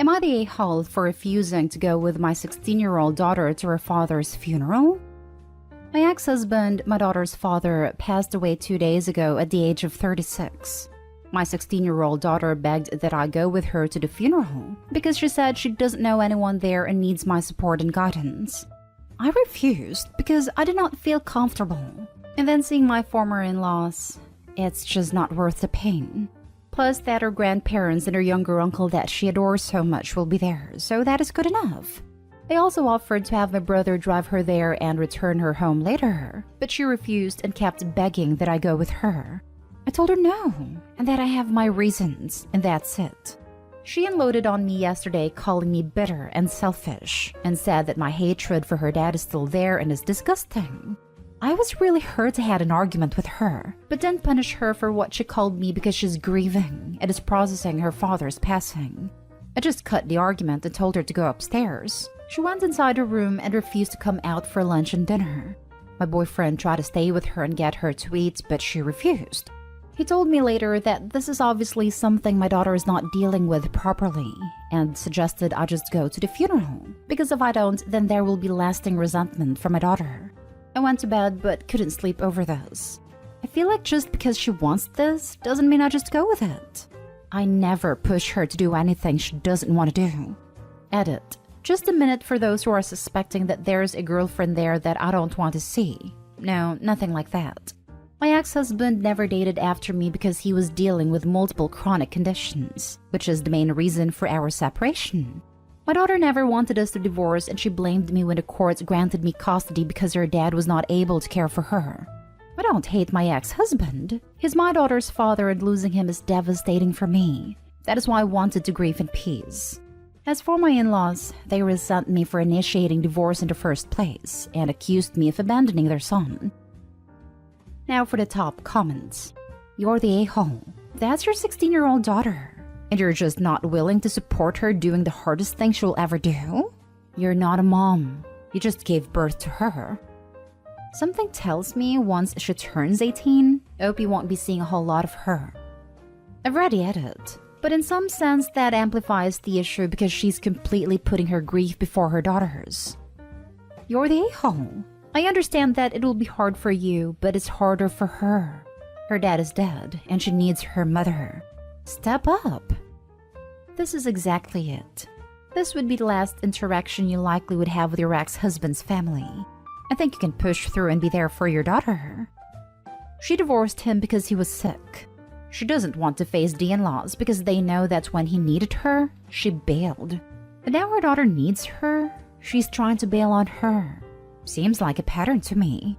Am I the a-hole for refusing to go with my 16-year-old daughter to her father's funeral? My ex-husband, my daughter's father, passed away 2 days ago at the age of 36. My 16-year-old daughter begged that I go with her to the funeral because she said she doesn't know anyone there and needs my support and guidance. I refused because I did not feel comfortable. And then seeing my former in-laws, it's just not worth the pain. Plus that her grandparents and her younger uncle that she adores so much will be there, so that is good enough. I also offered to have my brother drive her there and return her home later, but she refused and kept begging that I go with her. I told her no, and that I have my reasons, and that's it. She unloaded on me yesterday, calling me bitter and selfish, and said that my hatred for her dad is still there and is disgusting. I was really hurt I had an argument with her, but didn't punish her for what she called me because she's grieving and is processing her father's passing. I just cut the argument and told her to go upstairs. She went inside her room and refused to come out for lunch and dinner. My boyfriend tried to stay with her and get her to eat, but she refused. He told me later that this is obviously something my daughter is not dealing with properly, and suggested I just go to the funeral, because if I don't, then there will be lasting resentment from my daughter. I went to bed but couldn't sleep over this. I feel like just because she wants this doesn't mean I just go with it. I never push her to do anything she doesn't want to do. Edit. Just a minute for those who are suspecting that there's a girlfriend there that I don't want to see. No, nothing like that. My ex-husband never dated after me because he was dealing with multiple chronic conditions, which is the main reason for our separation. My daughter never wanted us to divorce and she blamed me when the courts granted me custody because her dad was not able to care for her. I don't hate my ex-husband. He's my daughter's father and losing him is devastating for me. That is why I wanted to grieve in peace. As for my in-laws, they resent me for initiating divorce in the first place and accused me of abandoning their son. Now for the top comments. You're the a-hole. That's your 16-year-old daughter. And you're just not willing to support her doing the hardest thing she'll ever do? You're not a mom. You just gave birth to her. Something tells me once she turns 18, Opie won't be seeing a whole lot of her. I've read the edit, but in some sense that amplifies the issue because she's completely putting her grief before her daughter's. You're the a-hole. I understand that it will be hard for you, but it's harder for her. Her dad is dead, and she needs her mother. Step up. This is exactly it. This would be the last interaction you likely would have with your ex-husband's family. I think you can push through and be there for your daughter. She divorced him because he was sick. She doesn't want to face the in-laws because they know that when he needed her, she bailed. But now her daughter needs her, she's trying to bail on her. Seems like a pattern to me.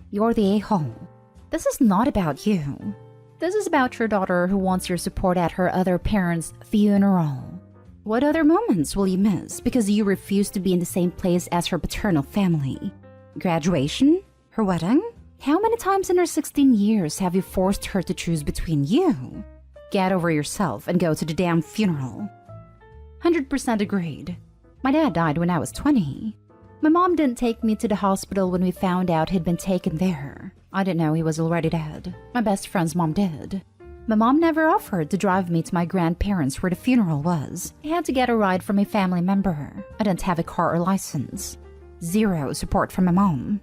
You're the a-hole. This is not about you. This is about your daughter who wants your support at her other parents' funeral. What other moments will you miss because you refuse to be in the same place as her paternal family? Graduation? Her wedding? How many times in her 16 years have you forced her to choose between you? Get over yourself and go to the damn funeral. 100% agreed. My dad died when I was 20. My mom didn't take me to the hospital when we found out he'd been taken there. I didn't know he was already dead. My best friend's mom did. My mom never offered to drive me to my grandparents where the funeral was. I had to get a ride from a family member. I didn't have a car or license. Zero support from my mom.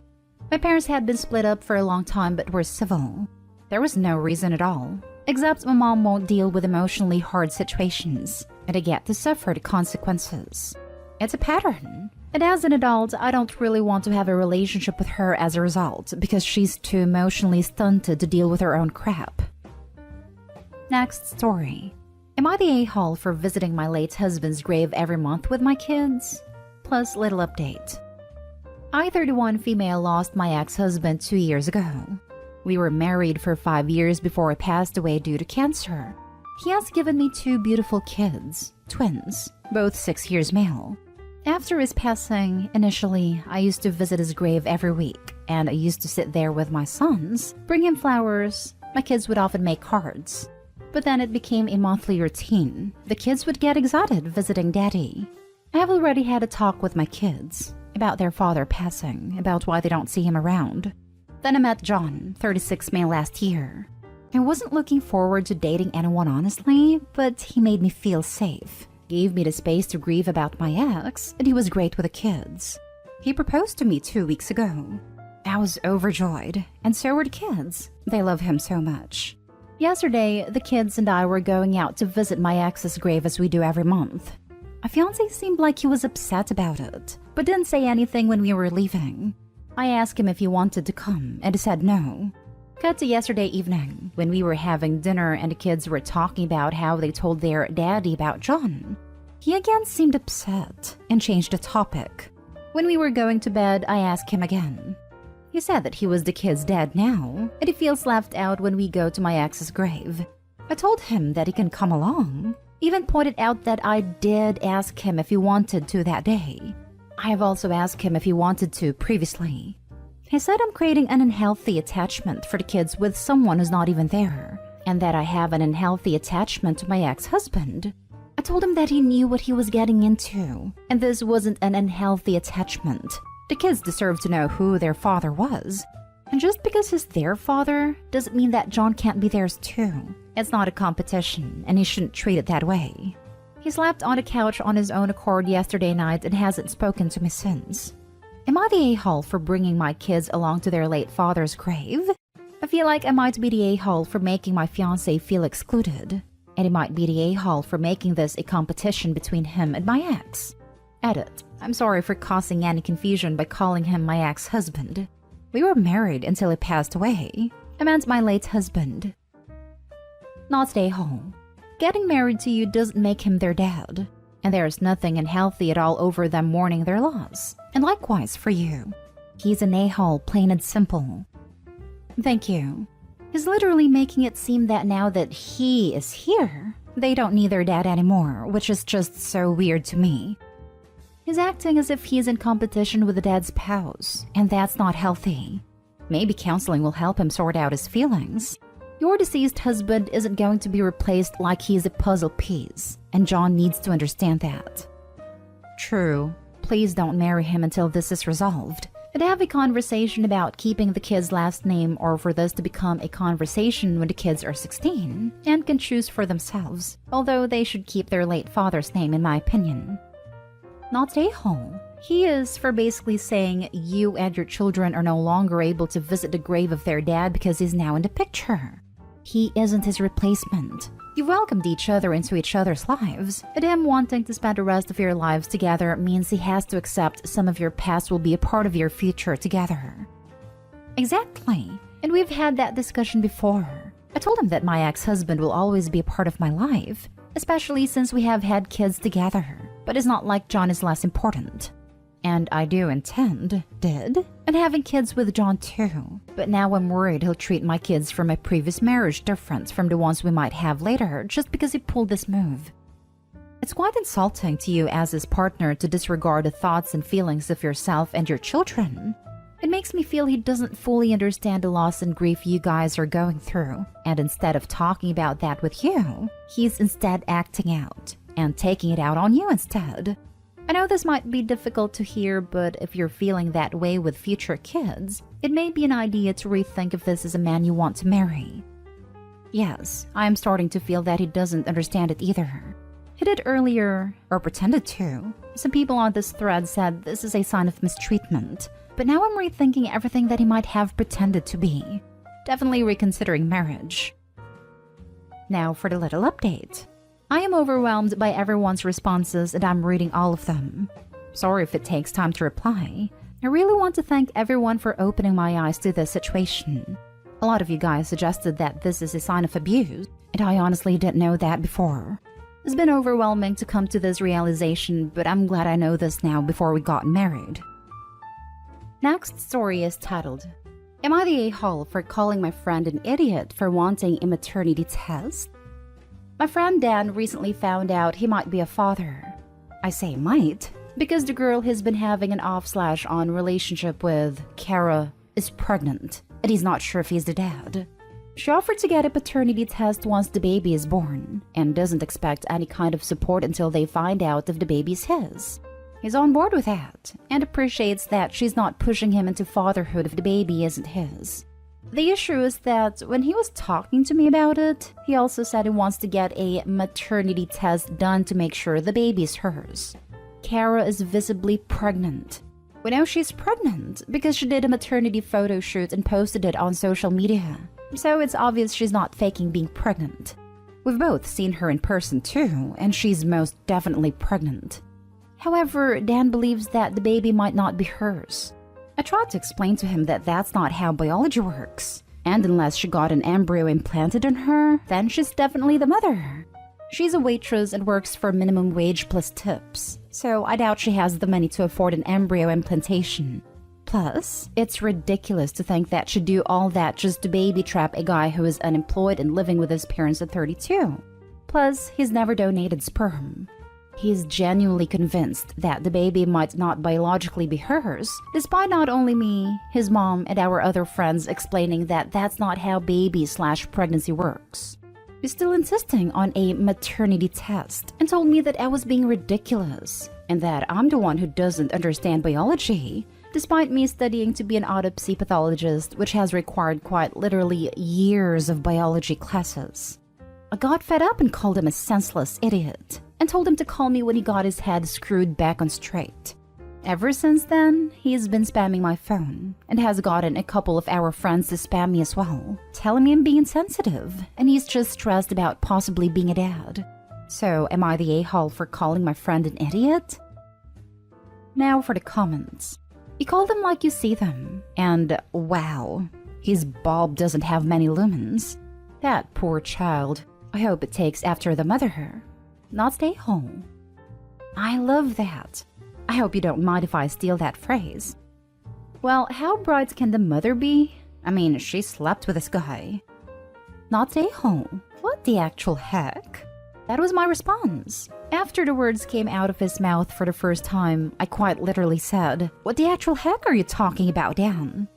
My parents had been split up for a long time but were civil. There was no reason at all, except my mom won't deal with emotionally hard situations, and I get to suffer the consequences. It's a pattern. And as an adult, I don't really want to have a relationship with her as a result because she's too emotionally stunted to deal with her own crap. Next story. Am I the a-hole for visiting my late husband's grave every month with my kids? Plus little update. I, 31 female, lost my ex-husband 2 years ago. We were married for 5 years before he passed away due to cancer. He has given me 2 beautiful kids, twins, both 6 years male. After his passing, initially, I used to visit his grave every week, and I used to sit there with my sons, bring him flowers. My kids would often make cards. But then it became a monthly routine. The kids would get excited visiting daddy. I have already had a talk with my kids about their father passing, about why they don't see him around. Then I met John, 36 male, last year. I wasn't looking forward to dating anyone honestly, but he made me feel safe. gave me the space to grieve about my ex, and he was great with the kids. He proposed to me 2 weeks ago. I was overjoyed, and so were the kids. They love him so much. Yesterday, the kids and I were going out to visit my ex's grave as we do every month. My fiancé seemed like he was upset about it, but didn't say anything when we were leaving. I asked him if he wanted to come, and he said no. Cut to yesterday evening, when we were having dinner and the kids were talking about how they told their daddy about John. He again seemed upset and changed the topic. When we were going to bed, I asked him again. He said that he was the kid's dad now, and he feels left out when we go to my ex's grave. I told him that he can come along, even pointed out that I did ask him if he wanted to that day. I have also asked him if he wanted to previously. He said I'm creating an unhealthy attachment for the kids with someone who's not even there, and that I have an unhealthy attachment to my ex-husband. I told him that he knew what he was getting into, and this wasn't an unhealthy attachment. The kids deserve to know who their father was. And just because he's their father doesn't mean that John can't be theirs too. It's not a competition, and he shouldn't treat it that way. He slept on the couch on his own accord yesterday night and hasn't spoken to me since. Am I the a-hole for bringing my kids along to their late father's grave? I feel like I might be the a-hole for making my fiancé feel excluded. And he might be the a-hole for making this a competition between him and my ex. Edit. I'm sorry for causing any confusion by calling him my ex-husband. We were married until he passed away. I meant my late husband. Not the a-hole. Getting married to you doesn't make him their dad. And there's nothing unhealthy at all over them mourning their loss. And likewise for you. He's an a-hole, plain and simple. Thank you. He's literally making it seem that now that he is here, they don't need their dad anymore, which is just so weird to me. He's acting as if he's in competition with the dad's spouse, and that's not healthy. Maybe counseling will help him sort out his feelings. Your deceased husband isn't going to be replaced like he's a puzzle piece, and John needs to understand that. True. Please don't marry him until this is resolved. And have a conversation about keeping the kid's last name, or for this to become a conversation when the kids are 16 and can choose for themselves, although they should keep their late father's name in my opinion. Not a-hole. He is for basically saying you and your children are no longer able to visit the grave of their dad because he's now in the picture. He isn't his replacement. You welcomed each other into each other's lives, and him wanting to spend the rest of your lives together means he has to accept some of your past will be a part of your future together. Exactly, and we've had that discussion before. I told him that my ex-husband will always be a part of my life, especially since we have had kids together, but it's not like John is less important. And I do intend, and having kids with John too. But now I'm worried he'll treat my kids from my previous marriage different from the ones we might have later just because he pulled this move. It's quite insulting to you as his partner to disregard the thoughts and feelings of yourself and your children. It makes me feel he doesn't fully understand the loss and grief you guys are going through. And instead of talking about that with you, he's instead acting out and taking it out on you instead. I know this might be difficult to hear, but if you're feeling that way with future kids, it may be an idea to rethink if this is a man you want to marry. Yes, I am starting to feel that he doesn't understand it either. He did earlier, or pretended to. Some people on this thread said this is a sign of mistreatment, but now I'm rethinking everything that he might have pretended to be. Definitely reconsidering marriage. Now for the little update. I am overwhelmed by everyone's responses and I'm reading all of them. Sorry if it takes time to reply. I really want to thank everyone for opening my eyes to this situation. A lot of you guys suggested that this is a sign of abuse, and I honestly didn't know that before. It's been overwhelming to come to this realization, but I'm glad I know this now before we got married. Next story is titled, Am I the a-hole for calling my friend an idiot for wanting a maternity test? My friend Dan recently found out he might be a father. I say might, because the girl he's been having an off/on relationship with, Kara, is pregnant, and he's not sure if he's the dad. She offered to get a paternity test once the baby is born, and doesn't expect any kind of support until they find out if the baby's his. He's on board with that, and appreciates that she's not pushing him into fatherhood if the baby isn't his. The issue is that when he was talking to me about it, he also said he wants to get a maternity test done to make sure the baby's hers. Kara is visibly pregnant. We know she's pregnant because she did a maternity photo shoot and posted it on social media. So it's obvious she's not faking being pregnant. We've both seen her in person too, and she's most definitely pregnant. However, Dan believes that the baby might not be hers. I tried to explain to him that that's not how biology works, and unless she got an embryo implanted in her, then she's definitely the mother. She's a waitress and works for minimum wage plus tips, so I doubt she has the money to afford an embryo implantation. Plus, it's ridiculous to think that she'd do all that just to baby trap a guy who is unemployed and living with his parents at 32. Plus, he's never donated sperm. He's genuinely convinced that the baby might not biologically be hers, despite not only me, his mom, and our other friends explaining that that's not how baby/pregnancy works. He's still insisting on a maternity test and told me that I was being ridiculous and that I'm the one who doesn't understand biology, despite me studying to be an autopsy pathologist, which has required quite literally years of biology classes. I got fed up and called him a senseless idiot and told him to call me when he got his head screwed back on straight. Ever since then, he's been spamming my phone and has gotten a couple of our friends to spam me as well, telling me I'm being insensitive and he's just stressed about possibly being a dad. So, am I the a-hole for calling my friend an idiot? Now for the comments. You call them like you see them, and wow, his bulb doesn't have many lumens. That poor child. I hope it takes after the mother. Not stay home. I love that. I hope you don't mind if I steal that phrase. Well, how bright can the mother be? I mean, she slept with this guy. Not stay home. What the actual heck? That was my response. After the words came out of his mouth for the first time, I quite literally said, "What the actual heck are you talking about, Dan?"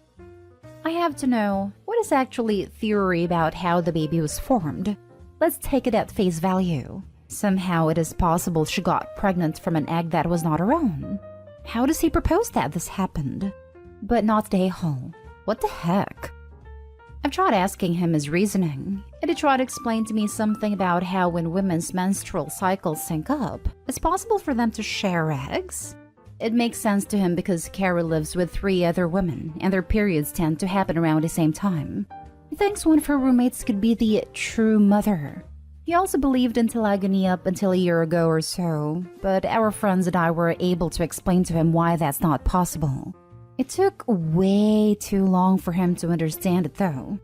I have to know, what is actually theory about how the baby was formed? Let's take it at face value. Somehow it is possible she got pregnant from an egg that was not her own. How does he propose that this happened? But not the a-hole. What the heck? I've tried asking him his reasoning, and he tried to explain to me something about how when women's menstrual cycles sync up, it's possible for them to share eggs. It makes sense to him because Kara lives with 3 other women, and their periods tend to happen around the same time. He thinks one of her roommates could be the true mother. He also believed in telegony up until a year ago or so, but our friends and I were able to explain to him why that's not possible. It took way too long for him to understand it though.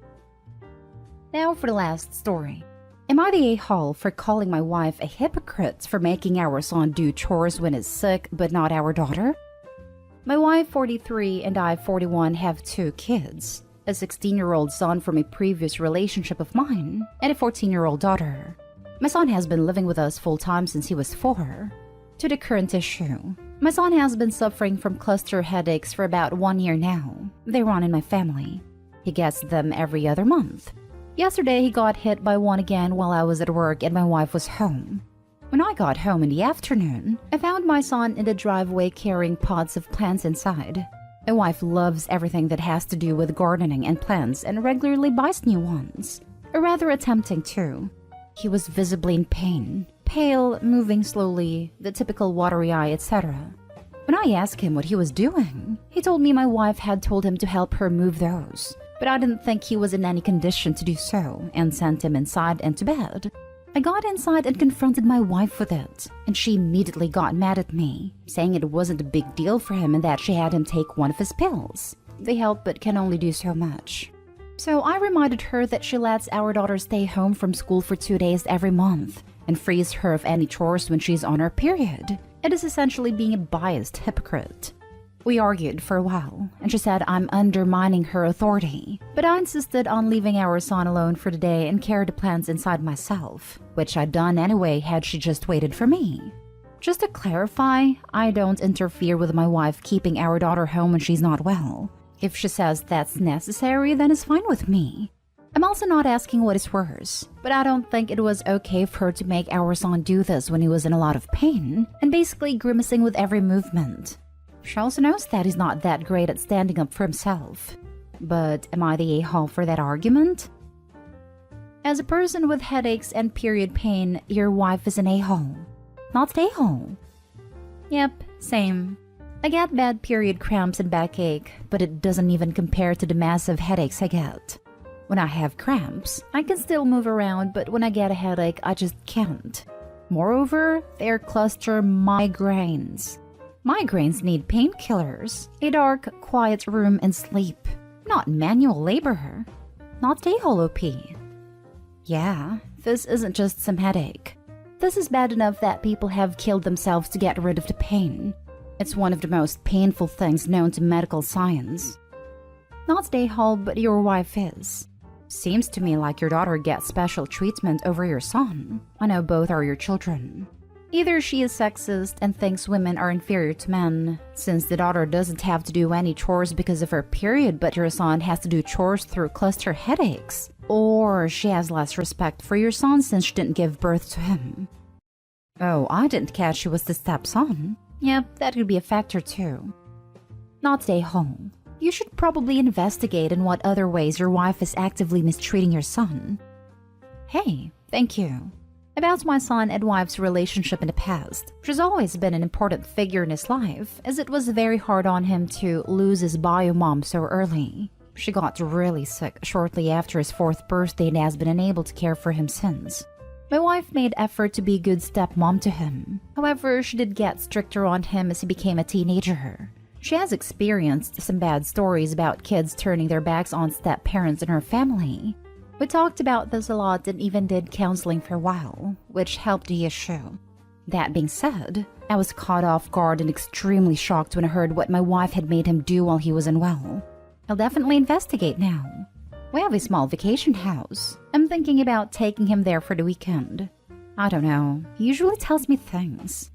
Now for the last story. Am I the a-hole for calling my wife a hypocrite for making our son do chores when he's sick but not our daughter? My wife, 43, and I, 41, have 2 kids. A 16-year-old son from a previous relationship of mine, and a 14-year-old daughter. My son has been living with us full-time since he was 4. To the current issue. My son has been suffering from cluster headaches for about 1 year now. They run in my family. He gets them every other month. Yesterday, he got hit by one again while I was at work and my wife was home. When I got home in the afternoon, I found my son in the driveway carrying pots of plants inside. My wife loves everything that has to do with gardening and plants and regularly buys new ones. Or rather attempting to. He was visibly in pain. Pale, moving slowly, the typical watery eye, etc. When I asked him what he was doing, he told me my wife had told him to help her move those. But I didn't think he was in any condition to do so and sent him inside and to bed. I got inside and confronted my wife with it, and she immediately got mad at me, saying it wasn't a big deal for him and that she had him take one of his pills. They help but can only do so much. So I reminded her that she lets our daughter stay home from school for 2 days every month and frees her of any chores when she's on her period. It is essentially being a biased hypocrite. We argued for a while, and she said I'm undermining her authority, but I insisted on leaving our son alone for the day and carry the plants inside myself, which I'd done anyway had she just waited for me. Just to clarify, I don't interfere with my wife keeping our daughter home when she's not well. If she says that's necessary, then it's fine with me. I'm also not asking what is worse, but I don't think it was okay for her to make our son do this when he was in a lot of pain and basically grimacing with every movement. She also knows that he's not that great at standing up for himself. But am I the a-hole for that argument? As a person with headaches and period pain, your wife is an a-hole. Not an a-hole. Yep, same. I get bad period cramps and backache, but it doesn't even compare to the massive headaches I get. When I have cramps, I can still move around, but when I get a headache, I just can't. Moreover, they're cluster migraines. Migraines need painkillers, a dark, quiet room, and sleep. Not manual labor. Not a-hole OP. Yeah, this isn't just some headache. This is bad enough that people have killed themselves to get rid of the pain. It's one of the most painful things known to medical science. Not a-hole, but your wife is. Seems to me like your daughter gets special treatment over your son. I know both are your children. Either she is sexist and thinks women are inferior to men, since the daughter doesn't have to do any chores because of her period, but your son has to do chores through cluster headaches. Or she has less respect for your son since she didn't give birth to him. Oh, I didn't catch she was the stepson. Yep, that could be a factor too. Not a-hole. You should probably investigate in what other ways your wife is actively mistreating your son. Hey, thank you. About my son and wife's relationship in the past, she's always been an important figure in his life, as it was very hard on him to lose his bio mom so early. She got really sick shortly after his 4th birthday and has been unable to care for him since. My wife made effort to be a good stepmom to him. However, she did get stricter on him as he became a teenager. She has experienced some bad stories about kids turning their backs on step-parents in her family. We talked about this a lot and even did counseling for a while, which helped the issue. That being said, I was caught off guard and extremely shocked when I heard what my wife had made him do while he was unwell. I'll definitely investigate now. We have a small vacation house. I'm thinking about taking him there for the weekend. I don't know, he usually tells me things.